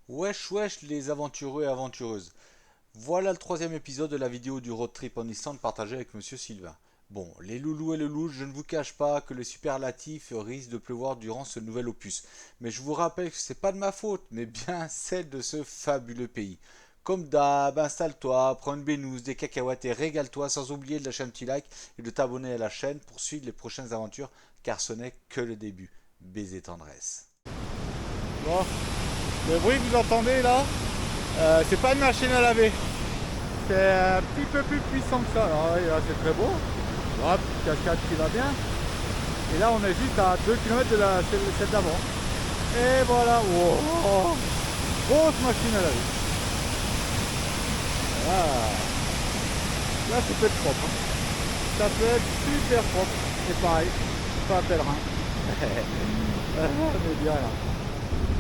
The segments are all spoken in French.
Wesh wesh les aventureux et aventureuses. Voilà le troisième épisode de la vidéo du road trip en Islande partagé avec Monsieur Sylvain. Bon, les loulous et le loup, je ne vous cache pas que les superlatifs risquent de pleuvoir durant ce nouvel opus. Mais je vous rappelle que c'est pas de ma faute, mais bien celle de ce fabuleux pays. Comme d'hab, installe-toi, prends une bénouse, des cacahuètes et régale-toi sans oublier de lâcher un petit like et de t'abonner à la chaîne pour suivre les prochaines aventures car ce n'est que le début. Baiser tendresse. Bon, le bruit que vous entendez là, c'est pas une machine à laver. C'est un petit peu plus puissant que ça. Alors là, c'est très beau. Voilà, petite cascade qui va bien. Et là, on est juste à 2 km de celle d'avant. Et voilà. Wow. Grosse machine à laver. Là, ça peut être propre, hein. Ça peut être super propre. Et pareil, pas un pèlerin. On est bien là.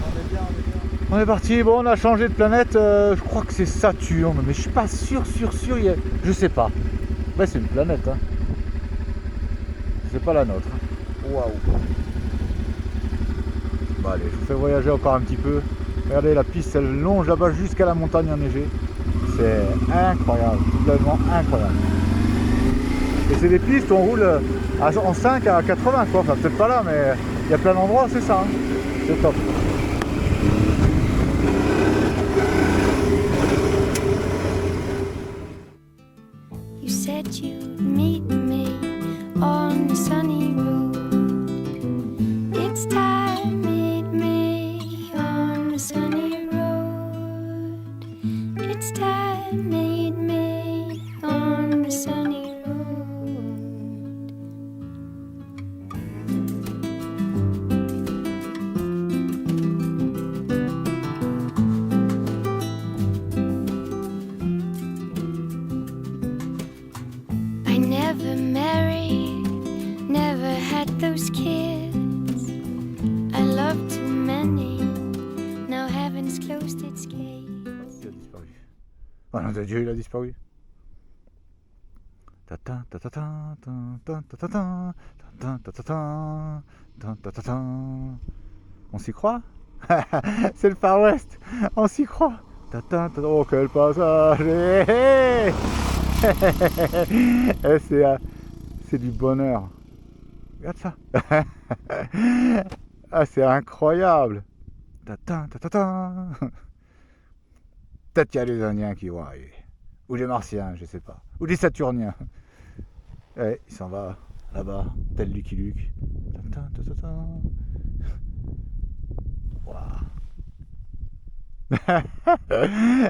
On est bien, on est bien. On est parti, bon on a changé de planète, je crois que c'est Saturne, mais je suis pas sûr, je sais pas. Ouais c'est une planète, hein. C'est pas la nôtre. Waouh. Bon allez, je vous fais voyager encore un petit peu. Regardez la piste, elle longe là-bas jusqu'à la montagne enneigée. C'est incroyable, totalement incroyable. Et c'est des pistes où on roule en 5 à 80 quoi, enfin peut-être pas là, mais il y a plein d'endroits, c'est ça, hein. C'est top. You said you'd meet me on the sunny road. It's time, meet me on the sunny road. It's time, meet me on the sunny road. I never married, never had those kids. I loved too many, now heaven's closed its gates. Il a disparu. Oh nom de Dieu, il a disparu. Ta-ta, ta-ta-ta, ta-ta, ta-ta, ta-ta, ta-ta, ta-ta, ta-ta. On s'y croit. C'est le Far West. On s'y croit. Ta-ta, ta-ta. Oh quel passage. C'est du bonheur. Regarde ça. Ah c'est incroyable. Ta-ta, ta-ta-ta. Peut-être qu'il y a les Indiens qui vont arriver. Ou les Martiens, je sais pas. Ou les Saturniens. Ouais, il s'en va là-bas, tel Lucky Luke.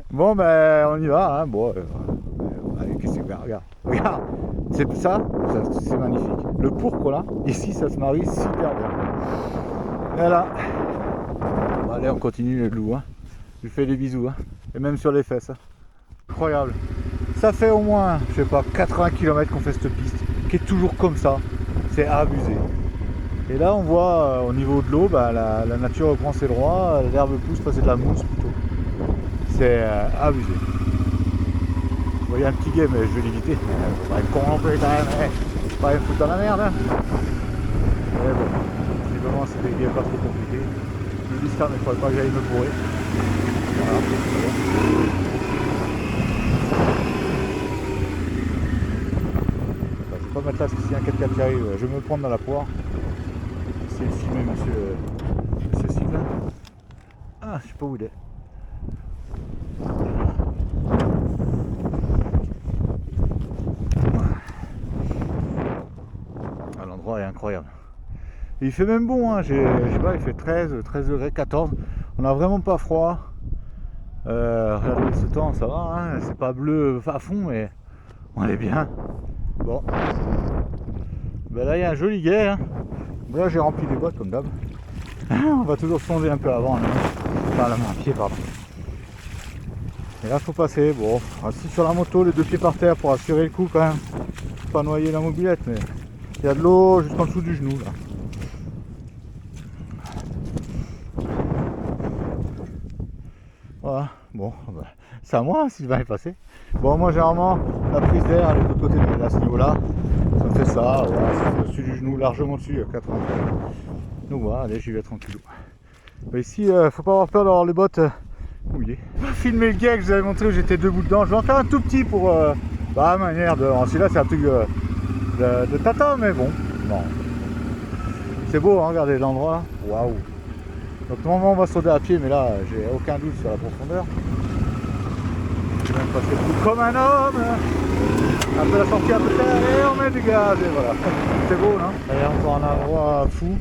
Bon, ben, on y va. Hein. Bon, allez, qu'est-ce que c'est? Regarde, regarde. C'est c'est magnifique. Le pourpre là, ici, ça se marie super bien. Voilà. Bon, allez, on continue le loup. Hein. Je lui fais des bisous. Hein. Et même sur les fesses. Hein. Incroyable. Ça fait au moins, je sais pas, 80 km qu'on fait cette piste, qui est toujours comme ça. C'est abusé. Et là, on voit au niveau de l'eau, bah, la nature reprend ses droits, l'herbe pousse, c'est de la mousse plutôt. C'est abusé. Bon, il y a un petit game, je vais l'éviter. Faut pas être con non plus quand même. Faut pas me foutre dans la merde. Hein. Mais bon, visiblement, c'est des games pas trop compliqués. Je dis ça, mais il faudrait pas que j'aille me bourrer. Voilà, je vais pas mettre là parce que s'il y a un 4x4 qui arrive, je vais me prendre dans la poire. Essayer de filmer monsieur Sylvain. Ah, je sais pas où il est. Ah, l'endroit est incroyable. Et il fait même bon, hein. Je sais pas, il fait 13 degrés, 14. On a vraiment pas froid. Regardez ce temps, ça va, hein. C'est pas bleu à fond, mais on est bien. Bon. Ben là, il y a un joli guet. Hein. Là, j'ai rempli des boîtes comme d'hab. On va toujours sonder un peu avant. Là. Enfin, la main à pied, pardon. Et là, faut passer. Bon, assis sur la moto, les deux pieds par terre pour assurer le coup quand même. Faut pas noyer la mobilette, mais il y a de l'eau jusqu'en dessous du genou là. Voilà, bon, bah, c'est à moi, Sylvain est passé. Bon, moi, généralement, la prise d'air, elle est de l'autre côté, mais à ce niveau-là, ça me fait ça, voilà, c'est au-dessus du genou, largement dessus, à 80 km. Donc voilà, allez, j'y vais tranquillou. Mais ici, faut pas avoir peur d'avoir les bottes mouillé. Je vais filmer le guet que je vous avais montré où j'étais debout dedans. Je vais en faire un tout petit pour manière de. Celui-là c'est un truc de tata, mais bon, non. C'est beau, hein, regardez l'endroit. Waouh. Donc normalement on va sauter à pied, mais là j'ai aucun doute sur la profondeur. Je vais même passer le coup comme un homme. Un peu la sortie un peu terre et on met du gaz et voilà. C'est beau, non? Allez, encore un endroit fou.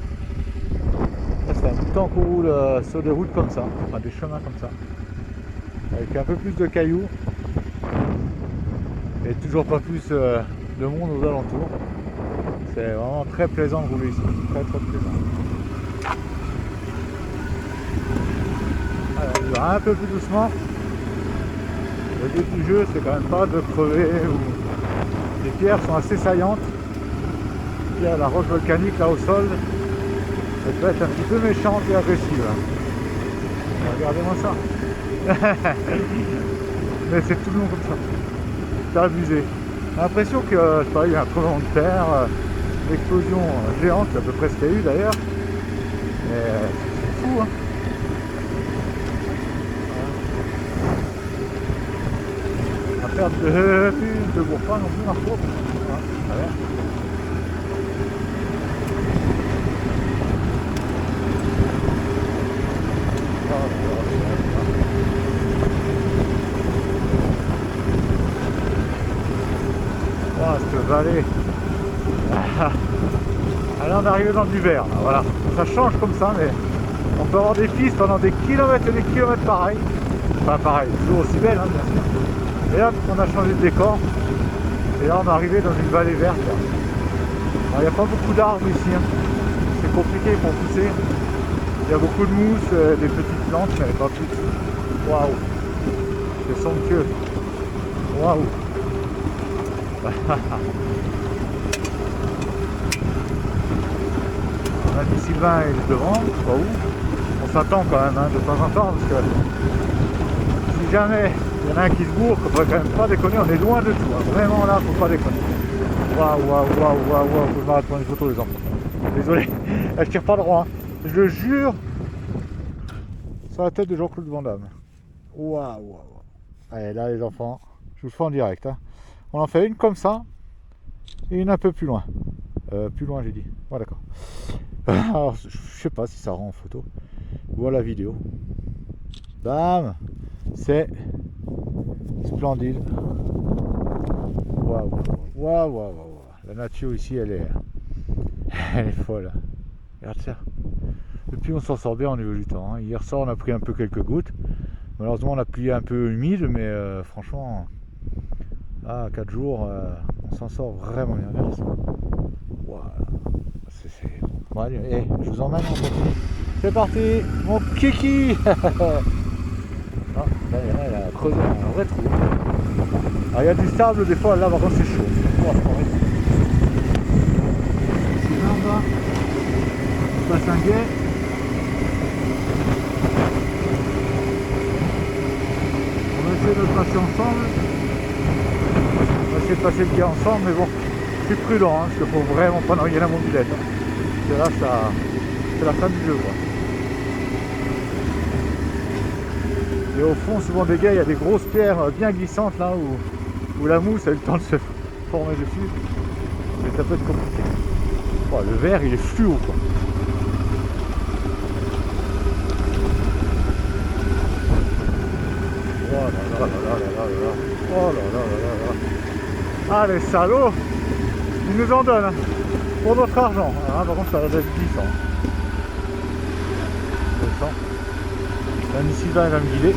Là, c'est un bout de temps qu'on roule sur des routes comme ça, enfin des chemins comme ça, avec un peu plus de cailloux et toujours pas plus de monde aux alentours. C'est vraiment très plaisant de rouler ici, très plaisant. Alors, on va un peu plus doucement. Le but du jeu, c'est quand même pas de crever. Les pierres sont assez saillantes. Il y a la roche volcanique là au sol. Elle peut être un petit peu méchante et agressive. Regardez-moi ça. Mais c'est tout le long comme ça. C'est abusé. J'ai l'impression que, je sais pas, il y a un tremblement de terre, une explosion géante, c'est à peu près ce qu'il y a eu d'ailleurs. Mais c'est fou, hein. À perdre de bourre pas non plus, Marco. Voilà. Cette vallée. Alors on est arrivé dans du vert, là, voilà. Ça change comme ça, mais on peut avoir des pistes pendant des kilomètres et des kilomètres pareil. Enfin pareil, toujours aussi belle, hein, bien sûr. Et là, on a changé de décor. Et là, on est arrivé dans une vallée verte. Il n'y a pas beaucoup d'arbres ici. Hein. C'est compliqué pour pousser. Il y a beaucoup de mousse, des petites plantes, mais pas plus. Waouh! C'est somptueux. Waouh! On a dit Sylvain il est devant, je sais pas où. On s'attend quand même, hein, de temps en temps, parce que si jamais il y en a un qui se bourre, il faudrait quand même pas déconner, on est loin de tout, hein. Vraiment là, faut pas déconner. Waouh, faut que je m'arrête pour une photo les enfants. Désolé, je tire pas droit, hein. Je le jure, sur la tête de Jean-Claude Van Damme. Waouh. Allez là les enfants, je vous le fais en direct, hein. On en fait une comme ça et une un peu plus loin. Plus loin j'ai dit. Ouais d'accord. Alors je sais pas si ça rend en photo ou à la vidéo. Bam. C'est splendide. Waouh. La nature ici elle est folle. Regarde ça. Depuis on s'en sort bien au niveau du temps. Hein. Hier soir on a pris un peu quelques gouttes. Malheureusement on a plié un peu humide mais franchement. 4 jours, on s'en sort vraiment bien. Regarde ça. Voilà. Bon, allez, je vous emmène, on continue. C'est parti, mon kiki. Là, il a creusé un vrai trou. Il y a du sable, des fois, là, par contre, c'est chaud. Ici, là, en bas, on passe un guet. On va essayer de le passer ensemble. On va essayer de passer le guet ensemble, mais bon, c'est prudent, hein, parce qu'il faut vraiment pas noyer la mobilette. Hein. Et là, c'est la fin du jeu, quoi. Et au fond, souvent des guets, il y a des grosses pierres bien glissantes, là, où la mousse a eu le temps de se former dessus. Mais ça peut être compliqué. Oh, le verre, il est fluo, quoi. Oh là là. Ah les salauds, ils nous en donnent hein, pour notre argent. Par contre ça va être glissant. Là Sylvain va me guider.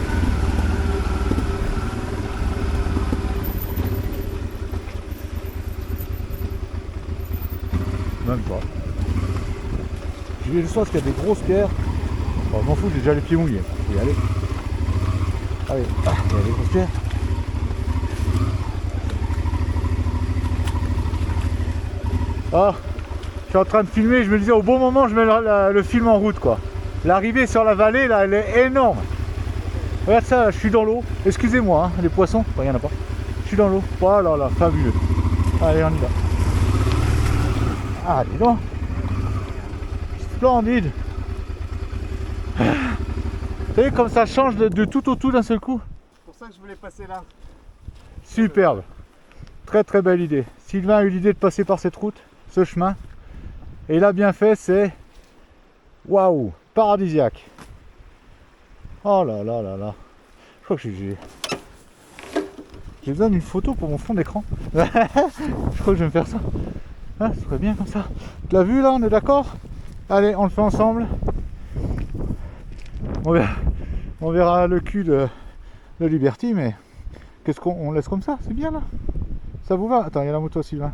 Même pas. Je vais le soir parce qu'il y a des grosses pierres. Bon, je m'en fous, j'ai déjà les pieds mouillés. Je vais y aller. Allez, il y a des grosses pierres. Je suis en train de filmer, je me disais au bon moment je mets le film en route quoi. L'arrivée sur la vallée là elle est énorme. Regarde ça, je suis dans l'eau. Excusez-moi, hein, les poissons, il n'y en a pas. Je suis dans l'eau. Oh là là, fabuleux. Allez, on y va. Allez donc. Splendide. Vous savez comme ça change de tout au tout d'un seul coup. C'est pour ça que je voulais passer là. Superbe. Très très belle idée. Sylvain a eu l'idée de passer par cette route, ce chemin. Et il a bien fait, c'est... Waouh, paradisiaque. Oh là là là là. Je crois que j'ai besoin d'une photo pour mon fond d'écran. Je crois que je vais me faire ça. Ah, ça serait bien comme ça. Tu l'as vu là, on est d'accord? Allez, on le fait ensemble. On verra le cul de Liberty, mais qu'est-ce qu'on laisse comme ça? C'est bien là. Ça vous va? Attends, il y a la moto à Sylvain.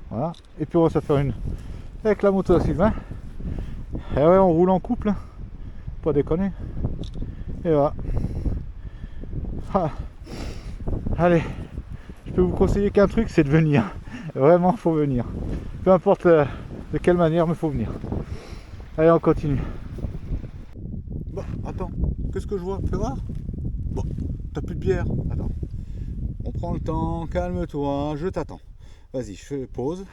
Voilà. Et puis on va se faire une avec la moto à Sylvain. Et ouais, on roule en couple. Hein. Pas déconner. Et voilà. Ah. Allez, je peux vous conseiller qu'un truc, c'est de venir. Vraiment, faut venir. Peu importe de quelle manière, mais faut venir. Allez, on continue. Bon, attends, qu'est-ce que je vois? Fais voir. Bon, t'as plus de bière. Attends. On prend le temps, calme-toi, je t'attends. Vas-y, je fais pause.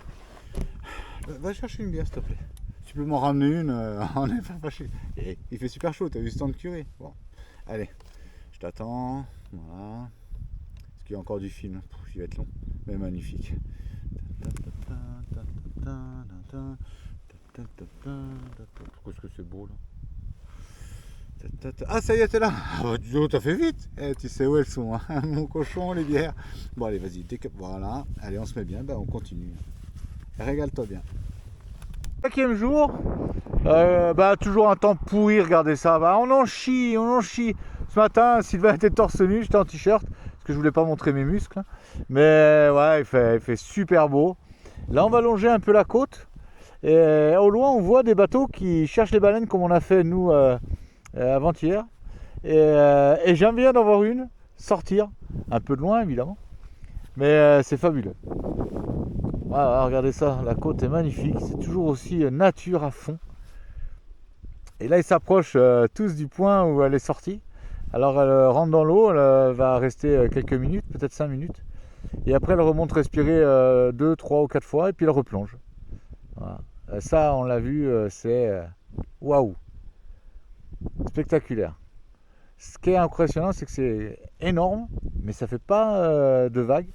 Va chercher une bière, s'il te plaît. Tu peux m'en ramener une, on n'est pas fâché. Et il fait super chaud, t'as vu ce temps de curé. Bon, allez, je t'attends. Voilà. Est-ce qu'il y a encore du film? Il va être long, mais magnifique. Qu'est-ce que c'est beau là. Ah, ça y est, t'es là. Ah bah dis donc, t'as fait vite. Tu sais où elles sont, hein, mon cochon, les bières. Bon allez, vas-y, voilà. Allez, on se met bien, on continue. Régale-toi bien. 5e jour, toujours un temps pourri, regardez ça, on en chie. Ce matin, Sylvain était torse nu, j'étais en t-shirt, parce que je voulais pas montrer mes muscles. Mais ouais, il fait super beau. Là, on va longer un peu la côte. Et au loin, on voit des bateaux qui cherchent les baleines, comme on a fait, nous, avant-hier. Et j'aime bien d'en voir une sortir, un peu de loin, évidemment. Mais c'est fabuleux. Voilà, regardez ça, la côte est magnifique, c'est toujours aussi nature à fond. Et là, ils s'approchent tous du point où elle est sortie. Alors, elle rentre dans l'eau, elle va rester quelques minutes, peut-être 5 minutes. Et après, elle remonte respirer 2, 3 ou 4 fois et puis elle replonge. Voilà. Ça, on l'a vu, c'est waouh, spectaculaire. Ce qui est impressionnant, c'est que c'est énorme, mais ça fait pas de vagues,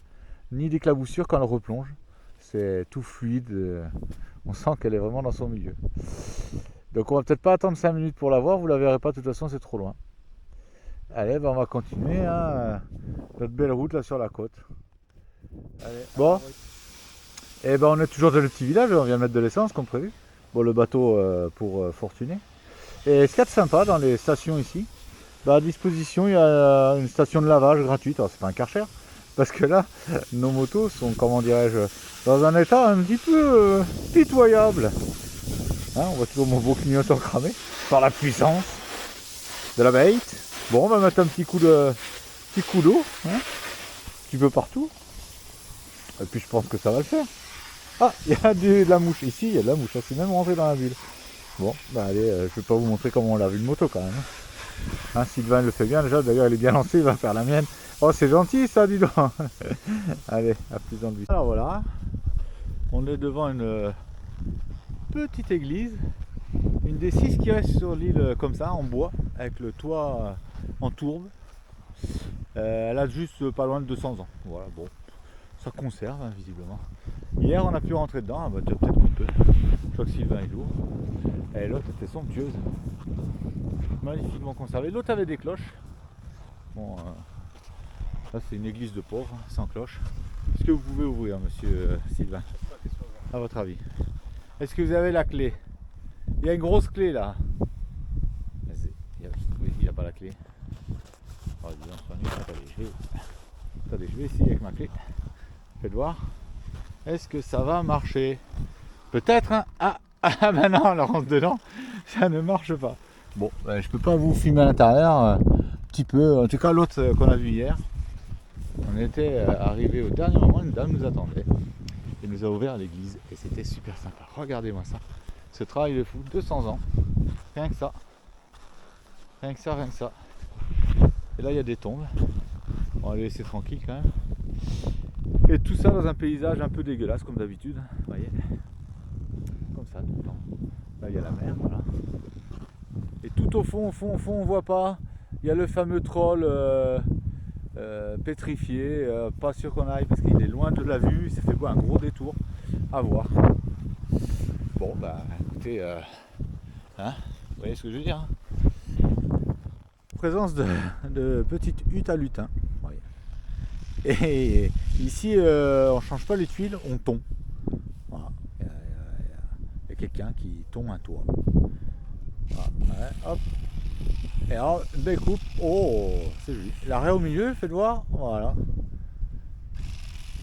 ni d'éclaboussures quand elle replonge. C'est tout fluide, on sent qu'elle est vraiment dans son milieu. Donc on va peut-être pas attendre 5 minutes pour la voir, vous la verrez pas, de toute façon c'est trop loin. Allez, on va continuer hein, notre belle route là sur la côte. Allez, bon, et on est toujours dans le petit village, on vient mettre de l'essence comme prévu. Bon, le bateau pour Fortuné. Et ce qu'il y a de sympa dans les stations ici, à disposition il y a une station de lavage gratuite, alors c'est pas un Karcher, parce que là, nos motos sont, comment dirais-je, dans un état un petit peu pitoyable. Hein, on voit toujours mon beau clignotant cramé par la puissance de la bait. Bon, on va mettre un petit coup d'eau, hein, un petit peu partout. Et puis je pense que ça va le faire. Ah, il y a de la mouche. Ici, il y a de la mouche. C'est même rentré dans la bulle. Bon, allez, je vais pas vous montrer comment on lave une moto quand même. Hein, Sylvain le fait bien déjà. D'ailleurs, il est bien lancé. Il va faire la mienne. Oh, c'est gentil ça, dis donc. Allez, à plus dans le but. Alors voilà, on est devant une petite église. Une des 6 qui reste sur l'île comme ça, en bois, avec le toit en tourbe. Elle a juste pas loin de 200 ans. Voilà, bon, ça conserve hein, visiblement. Hier, on a pu rentrer dedans, peut-être qu'on peut. Je crois que Sylvain est lourd. Et l'autre était somptueuse. Magnifiquement conservée. L'autre avait des cloches. Bon, là c'est une église de pauvres, sans cloche. Est-ce que vous pouvez ouvrir, monsieur Sylvain, à votre avis? Est-ce que vous avez la clé? Il y a une grosse clé là. Il n'y a pas la clé. Oh, attendez, je vais essayer avec ma clé. Faites voir. Est-ce que ça va marcher? Peut-être hein. Ah ben non, on rentre dedans. Ça ne marche pas. Bon, je peux pas vous filmer à l'intérieur. Un petit peu. En tout cas, l'autre qu'on a vu hier. On était arrivé au dernier moment, une dame nous attendait. Et nous a ouvert l'église. Et c'était super sympa. Regardez-moi ça. Ce travail de fou, 200 ans. Rien que ça. Rien que ça. Et là, il y a des tombes. On va les laisser tranquilles quand même. Et tout ça dans un paysage un peu dégueulasse comme d'habitude. Vous voyez, comme ça tout le temps. Là, il y a la mer, voilà. Et tout au fond, on voit pas. Il y a le fameux troll pétrifié. Pas sûr qu'on aille parce qu'il est loin de la vue. Il s'est fait un gros détour. À voir. Bon, bah écoutez, hein, vous voyez ce que je veux dire, hein. Présence de petites huttes à lutins. Voyez. Et ici, on ne change pas les tuiles, on tond. Voilà. Il y a quelqu'un qui tond un toit. Voilà. Ouais, hop. Et alors, une belle coupe. Oh, c'est joli. L'arrêt au milieu, faites voir. Voilà.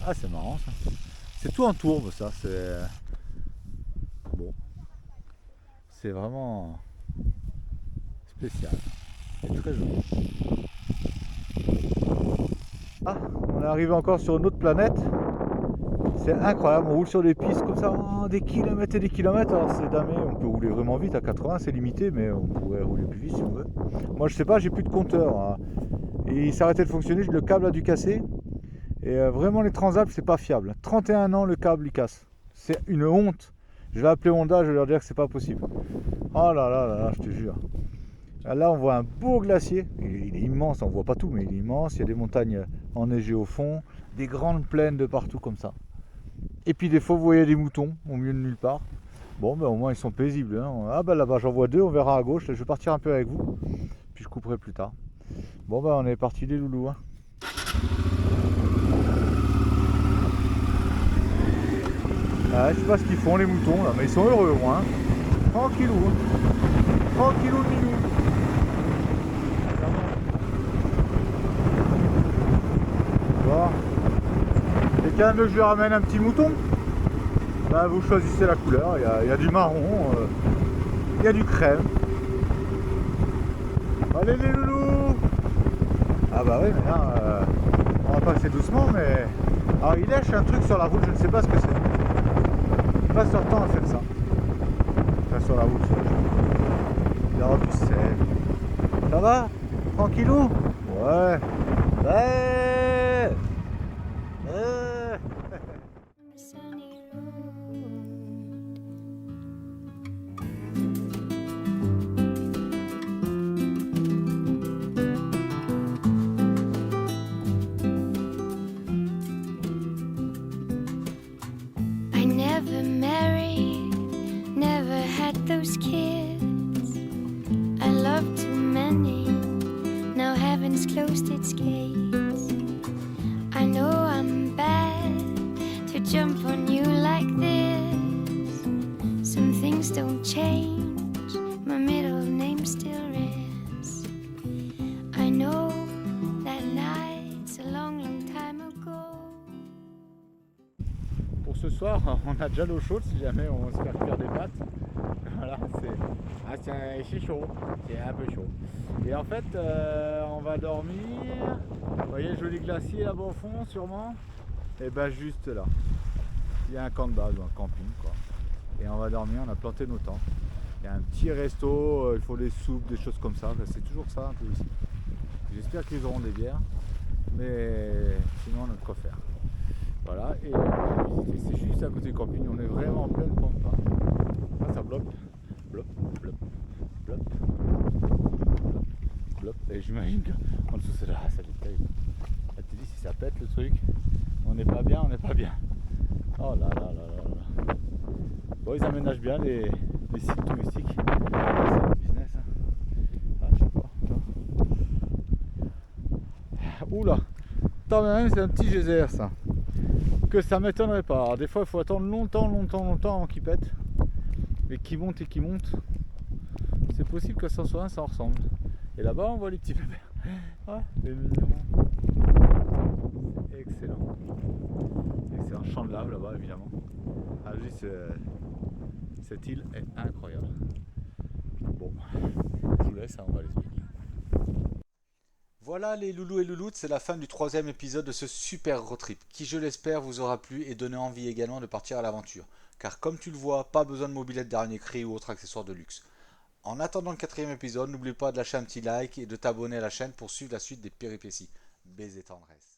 Ah, c'est marrant ça. C'est tout en tourbe, ça. C'est bon. C'est vraiment spécial. C'est très joli. Ah, on est arrivé encore sur une autre planète. C'est incroyable, on roule sur des pistes comme ça, des kilomètres et des kilomètres. Alors c'est damé, on peut rouler vraiment vite, à 80 c'est limité, mais on pourrait rouler plus vite si on veut. Moi je sais pas, j'ai plus de compteur, hein. Et il s'est arrêté de fonctionner, le câble a dû casser. Et vraiment les Transalp c'est pas fiable. 31 ans le câble il casse. C'est une honte. Je vais appeler Honda, je vais leur dire que c'est pas possible. Oh là là là là, je te jure. Là on voit un beau glacier, il est immense, on voit pas tout mais il est immense, il y a des montagnes enneigées au fond, des grandes plaines de partout comme ça. Et puis des fois vous voyez des moutons au milieu de nulle part. Bon ben au moins ils sont paisibles, hein. Ah ben là-bas j'en vois deux, on verra à gauche, je vais partir un peu avec vous, puis je couperai plus tard. Bon ben on est parti les loulous, hein. Ah, je sais pas ce qu'ils font les moutons là, mais ils sont heureux au moins, hein. Tranquillou, hein. Tranquillou le minou. Quelqu'un veut que je lui ramène un petit mouton? Bah, vous choisissez la couleur, il y a du marron, il y a du crème. Allez les loulous! Ah bah oui, mais là, on va passer doucement, mais... Alors il lèche un truc sur la route, je ne sais pas ce que c'est. Il passe leur temps à faire ça. Enfin sur la route, il y aura du sel. Ça va? Tranquillou? Ouais. Ouais. Sunny road. I never married, never had those kids. I loved too many, now heaven's closed its gates. I know I'm bad to jump on you like this. Some things don't change, my middle name still rests. I know that night's a long, long time ago. Pour ce soir, on a déjà l'eau chaude si jamais on se fait cuire des pâtes. Voilà, c'est chaud, c'est un peu chaud. Et en fait, on va dormir. Vous voyez le joli glacier là-bas au fond, sûrement. Et ben juste là, il y a un camp de base ou un camping quoi. Et on va dormir, on a planté nos tentes. Il y a un petit resto, il faut des soupes, des choses comme ça. C'est toujours ça un peu ici. J'espère qu'ils auront des bières, mais sinon on a de quoi faire. Voilà, et c'est juste à côté du camping, on est vraiment en pleine pente. Ah, ça bloque, blop, blop, blop, blop, blop. Et j'imagine qu'en dessous c'est là, ça détaille. Là tu dis si ça pète le truc, on n'est pas bien, on n'est pas bien. Oh là là là là là. Bon, ils aménagent bien les sites touristiques. C'est un business, hein. Ah, je sais pas. Oula, tant même c'est un petit geyser ça. Que ça m'étonnerait pas. Alors, des fois il faut attendre longtemps avant qu'il pète. Et qu'il monte et qu'il monte. C'est possible que ça soit un, ça en ressemble. Et là-bas on voit les petits pépères. Ouais, c'est mignon. Excellent. Excellent champ de lave là-bas évidemment. Ah, juste, cette île est incroyable. Bon, je vous laisse, hein, on va l'expliquer. Voilà les loulous et louloutes, c'est la fin du troisième épisode de ce super road trip qui, je l'espère, vous aura plu et donné envie également de partir à l'aventure. Car comme tu le vois, pas besoin de mobilette dernier cri ou autre accessoire de luxe. En attendant le quatrième épisode, n'oublie pas de lâcher un petit like et de t'abonner à la chaîne pour suivre la suite des péripéties. Baisers tendresse.